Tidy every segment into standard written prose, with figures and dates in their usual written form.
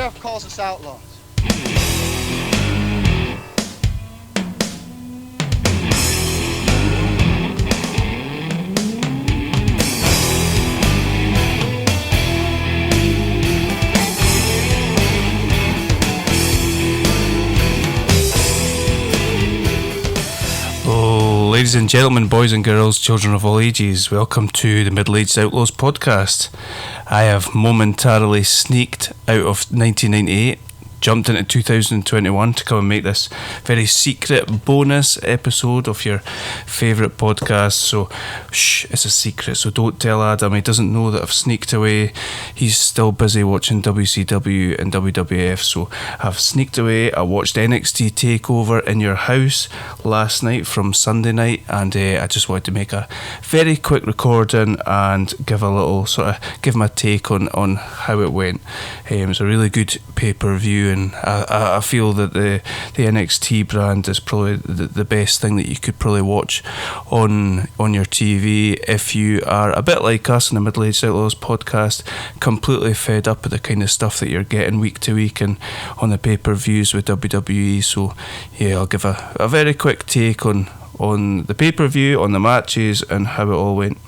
sheriff calls us outlaws. Ladies and gentlemen, boys and girls, children of all ages, welcome to the Middle-Aged Outlaws podcast. I have momentarily sneaked out of 1998, jumped into 2021 to come and make this very secret bonus episode of your favourite podcast. So, it's a secret, so don't tell Adam. He doesn't know that I've sneaked away. He's still busy watching WCW and WWF, so I've sneaked away. I watched NXT Takeover in Your House last night from Sunday night, and I just wanted to make a very quick recording and give a little give my take on how it went. It was a really good pay-per-view, and I feel that the NXT brand is probably the best thing that you could probably watch on your TV if you are a bit like us in the Middle-Aged Outlaws podcast, completely fed up with the kind of stuff that you're getting week to week and on the pay-per-views with WWE. So yeah, I'll give a very quick take on the pay-per-view, on the matches and how it all went.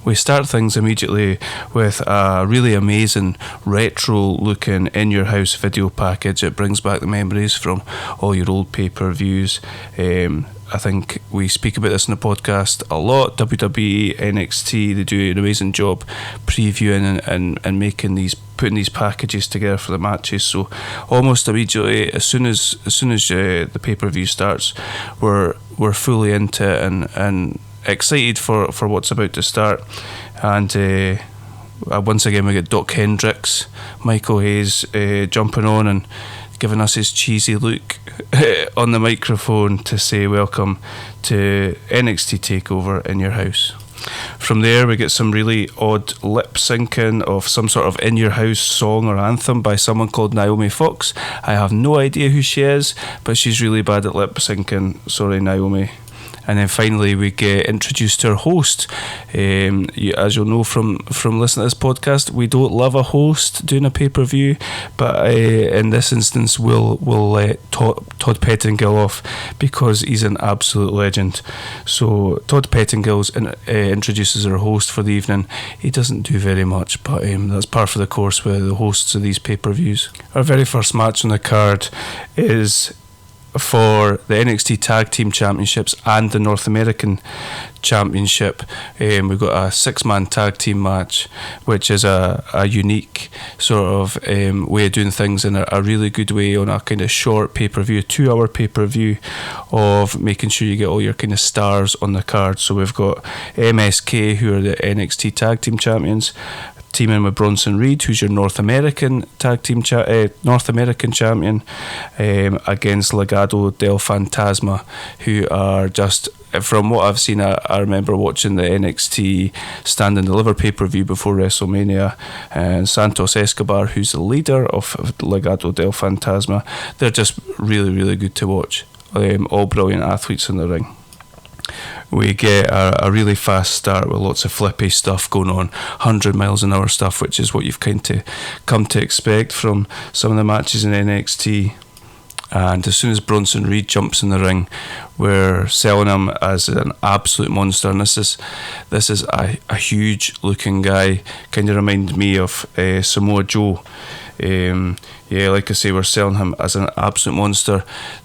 We start things immediately with a really amazing retro-looking In Your House video package. It brings back the memories from all your old pay-per-views. I think we speak about this in the podcast a lot. WWE, NXT, they do an amazing job previewing and putting these packages together for the matches. So almost immediately, as soon as the pay-per-view starts, we're fully into it and excited for what's about to start. And once again we get Doc Hendricks, Michael Hayes jumping on and giving us his cheesy look on the microphone to say welcome to NXT Takeover in Your House. From there we get some really odd lip syncing of some sort of In Your House song or anthem by someone called Naomi Fox. I have no idea who she is, but she's really bad at lip syncing. Sorry, Naomi. And then finally we get introduced to our host. As you'll know from listening to this podcast, we don't love a host doing a pay-per-view, but in this instance we'll let Todd Pettingill off because he's an absolute legend. So Todd Pettingill introduces our host for the evening. He doesn't do very much, but that's par for the course with the hosts of these pay-per-views. Our very first match on the card is for the NXT Tag Team Championships and the North American Championship. We've got a 6-man tag team match, which is a unique sort of way of doing things in a really good way on a kind of short pay-per-view, 2-hour pay-per-view of making sure you get all your kind of stars on the card. So we've got MSK, who are the NXT Tag Team Champions, teaming with Bronson Reed, who's your North American tag team North American champion, against Legado del Fantasma, who are just, from what I've seen, I remember watching the NXT Stand and Deliver pay-per-view before WrestleMania, and Santos Escobar, who's the leader of Legado del Fantasma. They're just really, really good to watch. All brilliant athletes in the ring. We get a really fast start with lots of flippy stuff going on, 100 miles an hour stuff, which is what you've kind of come to expect from some of the matches in NXT. And as soon as Bronson Reed jumps in the ring, we're selling him as an absolute monster. And this is a huge looking guy, kind of reminds me of Samoa Joe. Like I say, we're selling him as an absolute monster.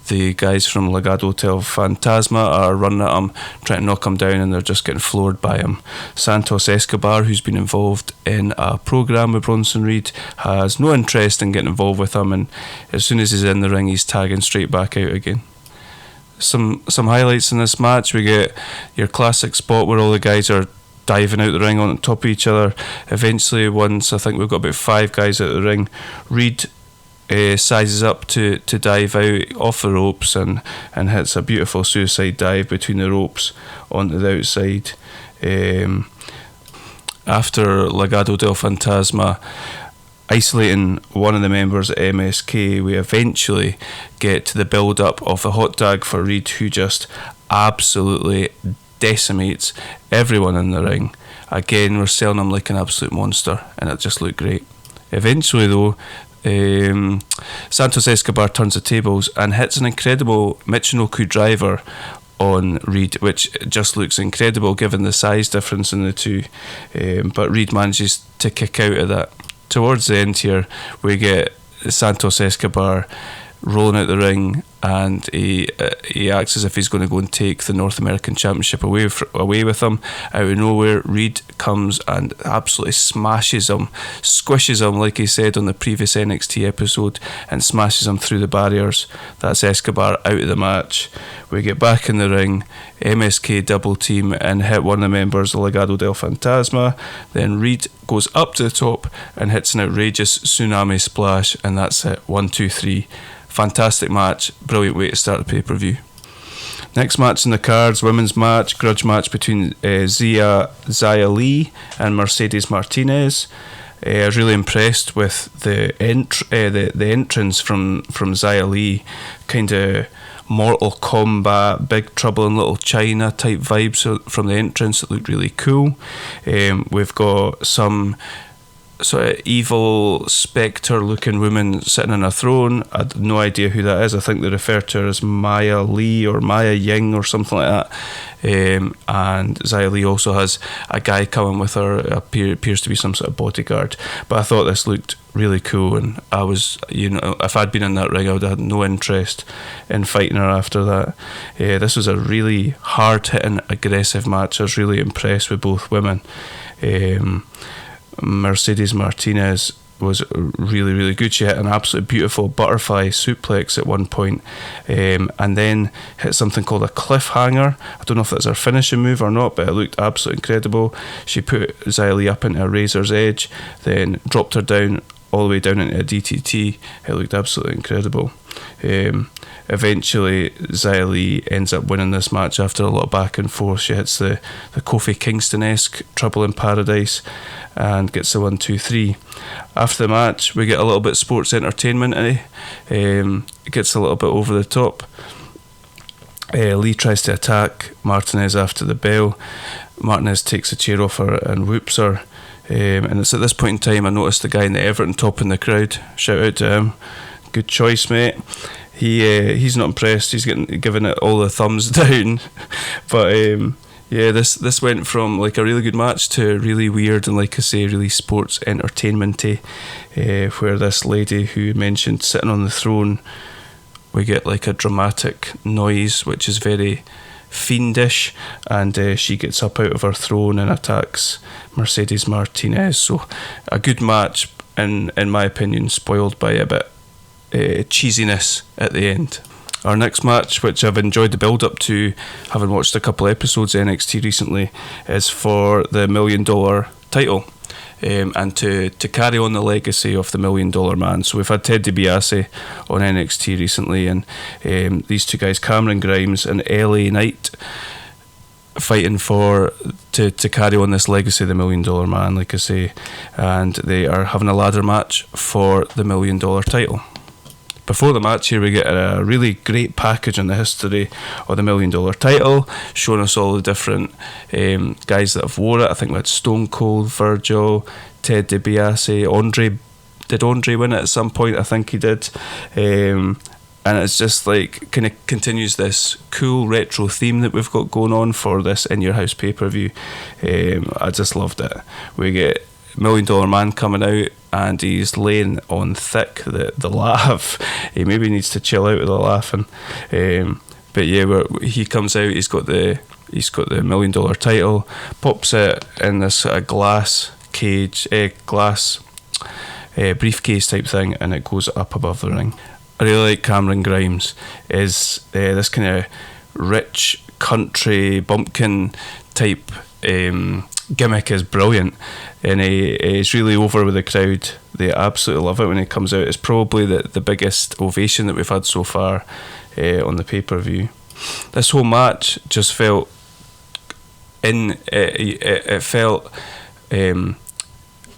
The guys from Legado del Fantasma are running at him, trying to knock him down, and they're just getting floored by him. Santos Escobar, who's been involved in a program with Bronson Reed, has no interest in getting involved with him, and as soon as he's in the ring, he's tagging straight back out again. Some highlights in this match: we get your classic spot where all the guys are diving out the ring on top of each other. Eventually, once I think we've got about 5 guys out of the ring, Reed sizes up to dive out off the ropes and hits a beautiful suicide dive between the ropes onto the outside. After Legado del Fantasma isolating one of the members at MSK, we eventually get to the build-up of the hot tag for Reed, who just absolutely decimates everyone in the ring. Again, we're selling him like an absolute monster, and it just looked great. Eventually, though, Santos Escobar turns the tables and hits an incredible Michinoku driver on Reed, which just looks incredible given the size difference in the two. But Reed manages to kick out of that. Towards the end here, we get Santos Escobar rolling out the ring, and he acts as if he's going to go and take the North American Championship away with him. Out of nowhere, Reed comes and absolutely smashes him, squishes him like he said on the previous NXT episode, and smashes him through the barriers. That's Escobar out of the match. We get back in the ring, MSK double team and hit one of the members of Legado del Fantasma. Then Reed goes up to the top and hits an outrageous tsunami splash, and that's it. 1, 2, 3. Fantastic match, brilliant way to start the pay-per-view. Next match in the cards, women's match, grudge match between Xia Li and Mercedes Martinez. I was really impressed with the entrance from Xia Li, kind of Mortal Kombat, Big Trouble in Little China type vibes from the entrance. It looked really cool. We've got some sort of evil spectre looking woman sitting on a throne. I have no idea who that is. I think they refer to her as Maya Lee or Maya Ying or something like that. And Xia Li also has a guy coming with her, appears to be some sort of bodyguard. But I thought this looked really cool, and I was, if I'd been in that ring, I would have had no interest in fighting her after that. This was a really hard hitting, aggressive match. I was really impressed with both women. Mercedes Martinez was really, really good. She hit an absolutely beautiful butterfly suplex at one point, and then hit something called a cliffhanger. I don't know if that's her finishing move or not, but it looked absolutely incredible. She put Xia Li up into a razor's edge, then dropped her down all the way down into a DTT. It looked absolutely incredible. Eventually Xia Li ends up winning this match after a lot of back and forth. She hits the Kofi Kingston-esque Trouble in Paradise and gets the 1, 2, 3. After the match, we get a little bit sports entertainment. It gets a little bit over the top. Lee tries to attack Martinez after the bell. Martinez takes a chair off her and whoops her. And it's at this point in time I noticed the guy in the Everton top in the crowd. Shout out to him. Good choice, mate. He's not impressed. He's giving it all the thumbs down. But this went from like a really good match to really weird and, like I say, really sports entertainment-y, where this lady who you mentioned sitting on the throne, we get like a dramatic noise which is very fiendish, and she gets up out of her throne and attacks Mercedes Martinez. So a good match, in my opinion, spoiled by a bit cheesiness at the end. Our next match, which I've enjoyed the build up to, having watched a couple of episodes of NXT recently, is for the $1 Million title, and to carry on the legacy of the $1 Million Man. So we've had Ted DiBiase on NXT recently, and these two guys, Cameron Grimes and LA Knight, fighting to carry on this legacy of the $1 Million Man, like I say, and they are having a ladder match for the $1 Million title. Before the match here, we get a really great package on the history of the $1 Million title, showing us all the different guys that have wore it. I think we had Stone Cold, Virgil, Ted DiBiase, Andre. Did Andre win it at some point? I think he did. And it's just like kind of continues this cool retro theme that we've got going on for this In Your House pay-per-view. I just loved it. We get $1 Million Man coming out, and he's laying on thick. The laugh, he maybe needs to chill out with the laughing. But yeah, he comes out. He's got the $1 Million title. Pops it in this glass cage, briefcase type thing, and it goes up above the ring. I really like Cameron Grimes. Is this kind of rich country bumpkin type gimmick is brilliant, and he's really over with the crowd. They absolutely love it when he comes out. It's probably the biggest ovation that we've had so far on the pay-per-view. This whole match just felt in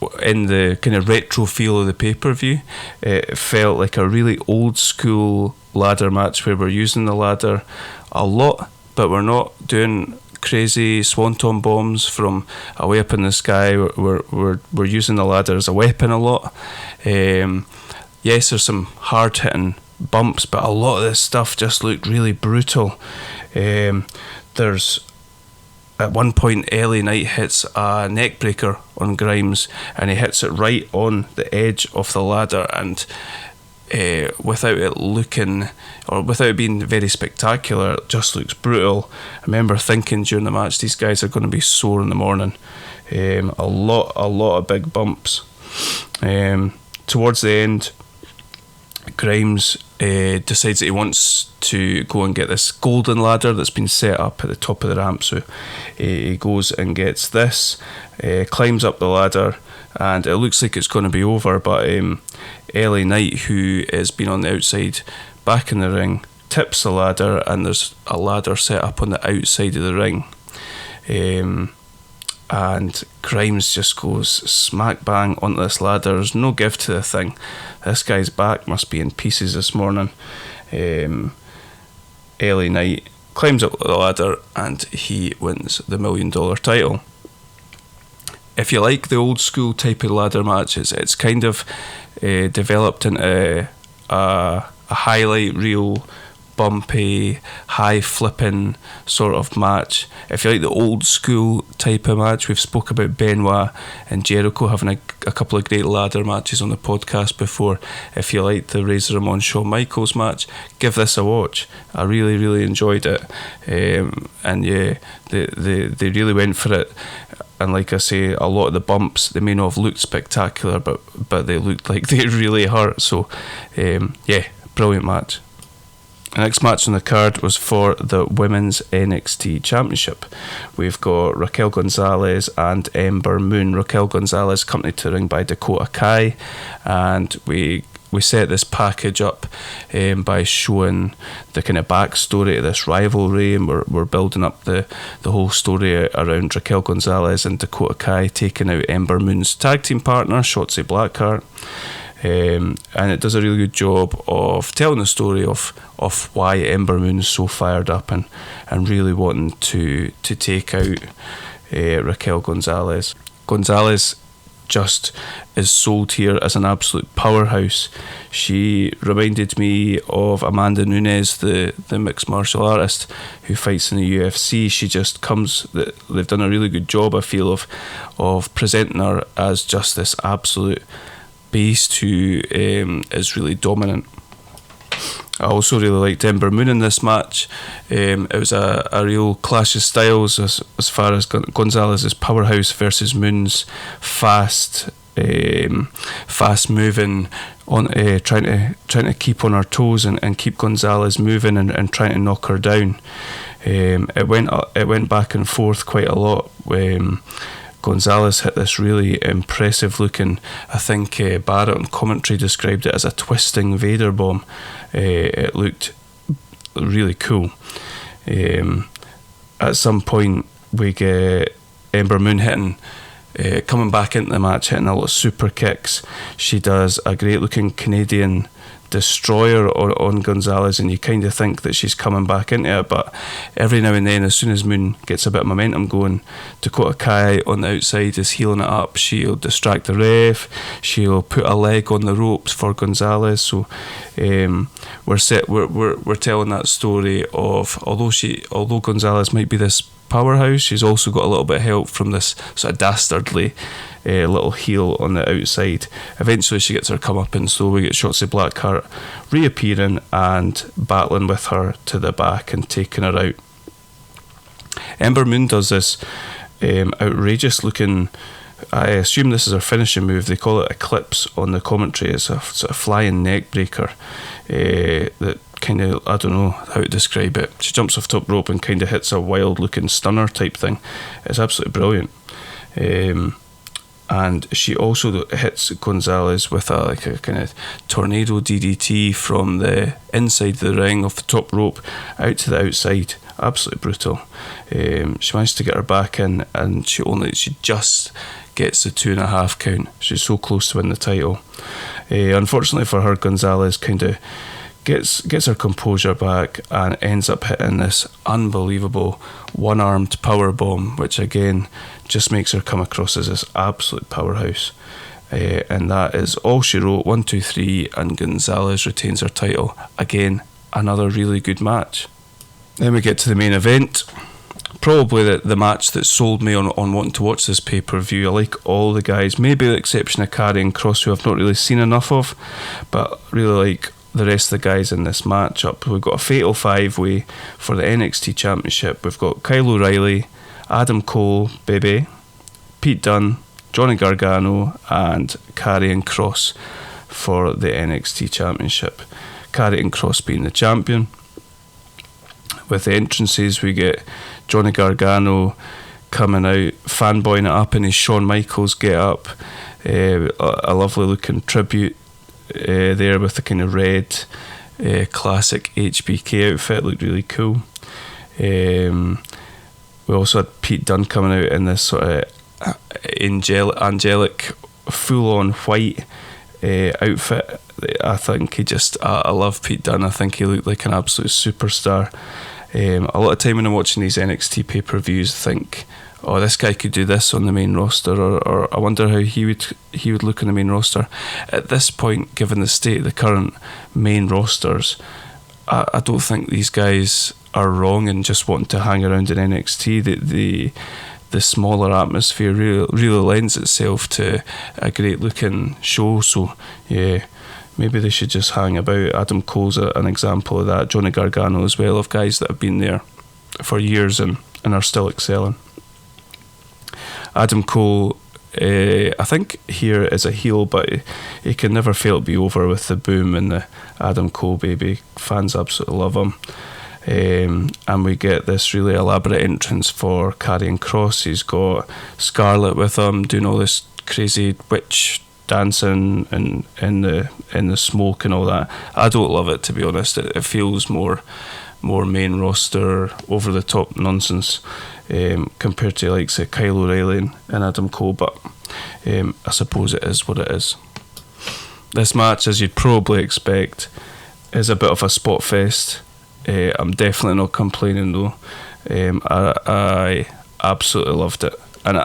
the kind of retro feel of the pay-per-view. It felt like a really old school ladder match where we're using the ladder a lot, but we're not doing crazy swanton bombs from away up in the sky. We're using the ladder as a weapon a lot. Yes, there's some hard-hitting bumps, but a lot of this stuff just looked really brutal. There's at one point, LA Knight hits a neck breaker on Grimes, and he hits it right on the edge of the ladder, and without it looking, or without it being very spectacular, it just looks brutal. I remember thinking during the match, these guys are going to be sore in the morning. A lot of big bumps. Towards the end, Grimes decides that he wants to go and get this golden ladder that's been set up at the top of the ramp, so he goes and gets this, climbs up the ladder, and it looks like it's going to be over, but LA Knight, who has been on the outside back in the ring, tips the ladder, and there's a ladder set up on the outside of the ring, and Grimes just goes smack bang onto this ladder. There's no give to the thing. This guy's back must be in pieces this morning. LA Knight climbs up the ladder and he wins the $1 million title. If you like the old school type of ladder matches, it's kind of developed into a highlight reel, bumpy, high flipping sort of match. If you like the old school type of match, we've spoke about Benoit and Jericho having a couple of great ladder matches on the podcast before. If you like the Razor Ramon Shawn Michaels match, give this a watch. I really enjoyed it, and yeah, they really went for it. And like I say, a lot of the bumps, they may not have looked spectacular, but they looked like they really hurt. So yeah, brilliant match. The next match on the card was for the Women's NXT Championship. We've got Raquel Gonzalez and Ember Moon. Raquel Gonzalez accompanied to the ring by Dakota Kai, and we set this package up by showing the kind of backstory to this rivalry, and we're building up the whole story around Raquel Gonzalez and Dakota Kai taking out Ember Moon's tag team partner, Shotzi Blackheart. And it does a really good job of telling the story of why Ember Moon is so fired up and really wanting to take out Raquel Gonzalez. Gonzalez just is sold here as an absolute powerhouse. She reminded me of Amanda Nunes, the mixed martial artist who fights in the UFC. She just comes, they've done a really good job, I feel, of presenting her as just this absolute beast who is really dominant. I also really liked Ember Moon in this match. It was a real clash of styles as far as Gonzalez's powerhouse versus Moon's fast moving, on trying to keep on her toes and keep Gonzalez moving and trying to knock her down. It went back and forth quite a lot. Gonzalez hit this really impressive looking, I think Barrett on commentary described it as a twisting Vader bomb. It looked really cool. At some point we get Ember Moon coming back into the match, hitting a lot of super kicks. She does a great looking Canadian destroyer on Gonzalez, and you kind of think that she's coming back into it, but every now and then, as soon as Moon gets a bit of momentum going, Dakota Kai on the outside is healing it up. She'll distract the ref, she'll put a leg on the ropes for Gonzalez. So we're telling that story of although Gonzalez might be this powerhouse, she's also got a little bit of help from this sort of dastardly little heel on the outside. Eventually she gets her comeuppance, so we get Shotzi Blackheart reappearing and battling with her to the back and taking her out. Ember Moon does this outrageous looking, I assume this is her finishing move, they call it Eclipse on the commentary. It's a sort of flying neck breaker that kind of, I don't know how to describe it. She jumps off top rope and kind of hits a wild looking stunner type thing. It's absolutely brilliant. And she also hits Gonzalez with a kind of tornado DDT from the inside of the ring off the top rope out to the outside. Absolutely brutal. She managed to get her back in, and she just gets the 2.5 count. She's so close to win the title. Unfortunately for her, Gonzalez kind of gets her composure back and ends up hitting this unbelievable one-armed power bomb, which again just makes her come across as this absolute powerhouse. and that is All She Wrote, 1, 2, 3, and Gonzalez retains her title. Again, another really good match. Then we get to the main event. Probably the match that sold me on wanting to watch this pay-per-view. I like all the guys, maybe with the exception of Karrion Kross, who I've not really seen enough of, but really like the rest of the guys in this matchup. We've got a fatal 5-way for the NXT Championship. We've got Kyle O'Reilly, Adam Cole, Bebe, Pete Dunne, Johnny Gargano, and Karrion Kross for the NXT Championship. Karrion Kross being the champion. With the entrances, we get Johnny Gargano coming out, fanboying it up in his Shawn Michaels get up. A lovely looking tribute there with the kind of red classic HBK outfit, looked really cool. We also had Pete Dunne coming out in this sort of angelic full-on white outfit. I think I love Pete Dunne. I think he looked like an absolute superstar. A lot of time when I'm watching these NXT pay-per-views, I think, oh, this guy could do this on the main roster, or I wonder how he would look on the main roster. At this point, given the state of the current main rosters, I don't think these guys are wrong in just wanting to hang around in NXT. The smaller atmosphere really lends itself to a great looking show. So yeah, maybe they should just hang about. Adam Cole's an example of that. Johnny Gargano as well, of guys that have been there for years and are still excelling. Adam Cole, I think here is a heel, but he can never fail to be over with the boom and the Adam Cole baby. Fans absolutely love him. And we get this really elaborate entrance for Karrion Kross. He's got Scarlett with him doing all this crazy witch dancing and in the smoke and all that. I don't love it, to be honest. It feels more main roster, over the top nonsense compared to like say Kyle O'Reilly and Adam Cole, but I suppose it is what it is. This match, as you'd probably expect, is a bit of a spot fest. I'm definitely not complaining though. I absolutely loved it, and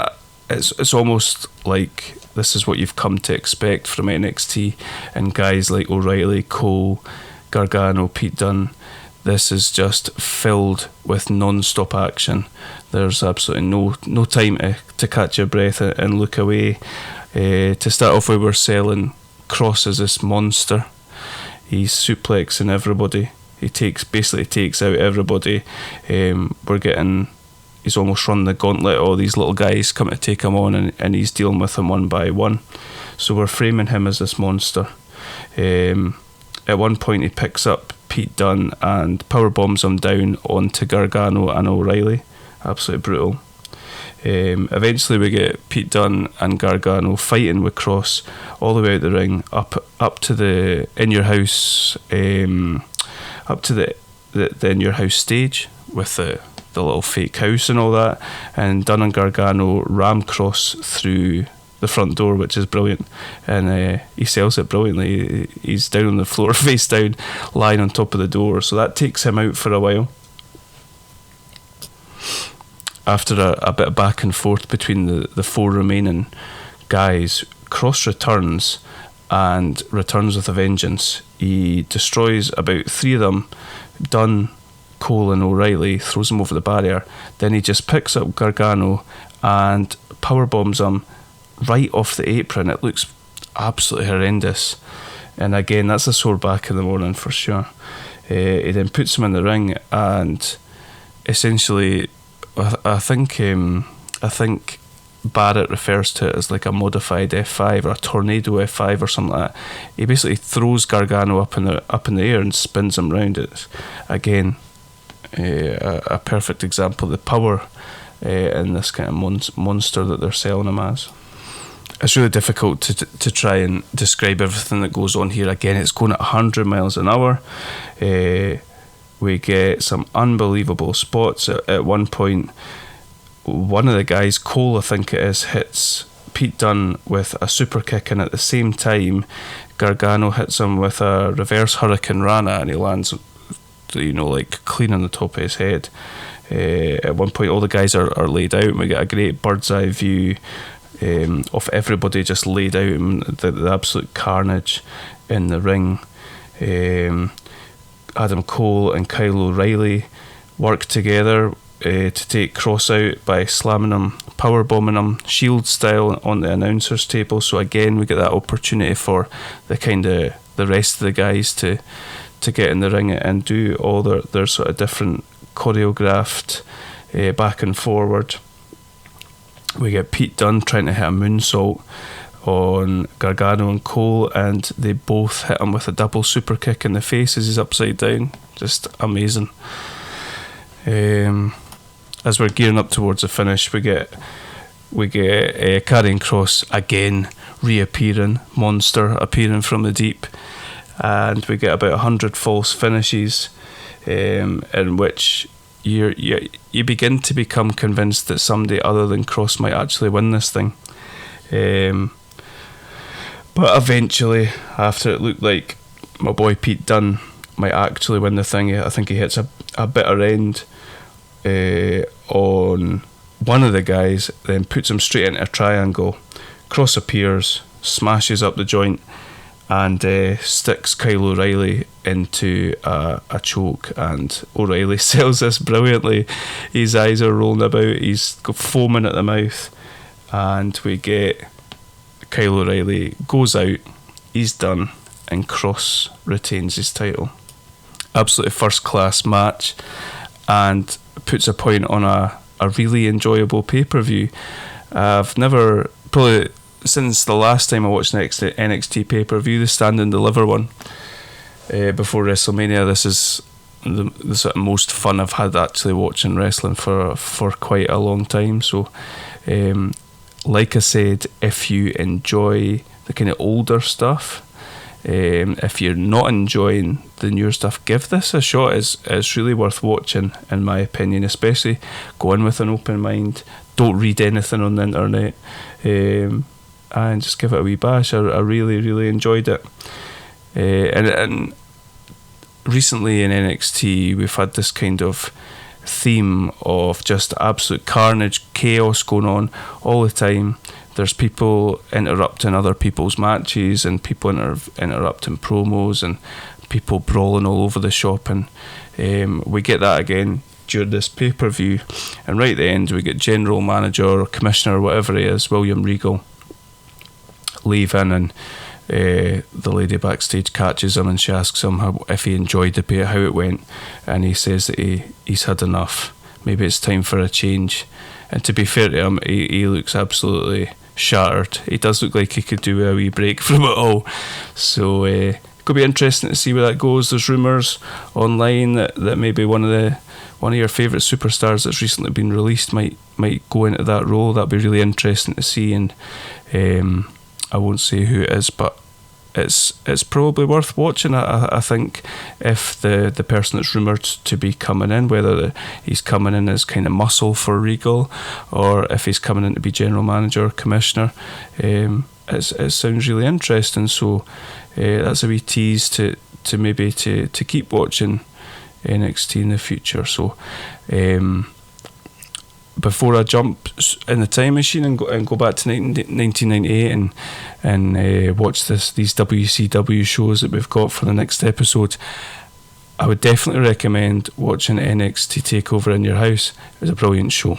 it's almost like this is what you've come to expect from NXT and guys like O'Reilly, Cole, Gargano, Pete Dunne. This is just filled with non-stop action. There's absolutely no time to catch your breath and look away. To start off with, we're selling Kross as this monster. He's suplexing everybody. He basically takes out everybody. He's almost run the gauntlet. All these little guys come to take him on, and he's dealing with them one by one. So we're framing him as this monster. At one point, he picks up Pete Dunne and power bombs him down onto Gargano and O'Reilly. Absolutely brutal. Eventually, we get Pete Dunne and Gargano fighting with Kross all the way out the ring, up to the In Your House. Up to the In Your House stage with the little fake house and all that, and Dunne and Gargano ram Kross through the front door, which is brilliant, and he sells it brilliantly. He's down on the floor face down, lying on top of the door, so that takes him out for a while. After a bit of back and forth between the four remaining guys, Kross returns with a vengeance. He destroys about 3 of them, Dunne, Cole and O'Reilly, throws them over the barrier. Then he just picks up Gargano and power bombs him right off the apron. It looks absolutely horrendous, and again, that's a sore back in the morning for sure. He then puts him in the ring, and essentially I think Barrett refers to it as like a modified F5 or a tornado F5 or something like that. He basically throws Gargano up in the air and spins him round. It's again a perfect example of the power in this kind of monster that they're selling him as. It's really difficult to try and describe everything that goes on here. Again, it's going at 100 miles an hour. We get some unbelievable spots. At one point, one of the guys, Cole I think it is, hits Pete Dunne with a super kick, and at the same time Gargano hits him with a reverse Hurricane Rana, and he lands like clean on the top of his head. At one point all the guys are laid out, and we get a great bird's eye view of everybody just laid out, and the absolute carnage in the ring. Adam Cole and Kyle O'Reilly work together to take Cross out by slamming him, powerbombing him, Shield style on the announcer's table. So again, we get that opportunity for the rest of the guys to get in the ring and do all their sort of different choreographed back and forward. We get Pete Dunne trying to hit a moonsault on Gargano and Cole, and they both hit him with a double super kick in the face as he's upside down. Just amazing. As we're gearing up towards the finish, we get Karrion Kross again reappearing, monster appearing from the deep, and we get about 100 false finishes, in which you begin to become convinced that somebody other than Kross might actually win this thing. But eventually, after it looked like my boy Pete Dunne might actually win the thing, I think he hits a bitter end on one of the guys, then puts him straight into a triangle. Kross appears, smashes up the joint, and sticks Kyle O'Reilly into a choke, and O'Reilly sells this brilliantly. His eyes are rolling about, he's foaming at the mouth, and we get Kyle O'Reilly goes out, he's done, and Kross retains his title. Absolutely first class match, and puts a point on a really enjoyable pay-per-view. I've never, probably since the last time I watched NXT pay-per-view, the Stand and Deliver one, before WrestleMania, this is the sort of most fun I've had actually watching wrestling for quite a long time. So like I said, if you enjoy the kind of older stuff, if you're not enjoying the newer stuff, give this a shot. It's really worth watching, in my opinion. Especially go in with an open mind, don't read anything on the internet, and just give it a wee bash. I really, really enjoyed it. And recently in NXT, we've had this kind of theme of just absolute carnage, chaos going on all the time. There's people interrupting other people's matches, and people interrupting promos, and people brawling all over the shop, and we get that again during this pay-per-view. And right at the end, we get general manager or commissioner, whatever he is, William Regal, leave in, and the lady backstage catches him, and she asks him if he enjoyed the pay, how it went, and he says that he's had enough. Maybe it's time for a change. And to be fair to him, he looks absolutely shattered. He does look like he could do a wee break from it all. So it could be interesting to see where that goes. There's rumours online that maybe one of your favourite superstars that's recently been released might go into that role. That'd be really interesting to see, and I won't say who it is, but it's probably worth watching. I think if the person that's rumoured to be coming in, whether he's coming in as kind of muscle for Regal, or if he's coming in to be general manager or commissioner, it sounds really interesting. So that's a wee tease to maybe to keep watching NXT in the future. So before I jump in the time machine and go back to 1998 and watch these WCW shows that we've got for the next episode, I would definitely recommend watching NXT Takeover in Your House. It was a brilliant show.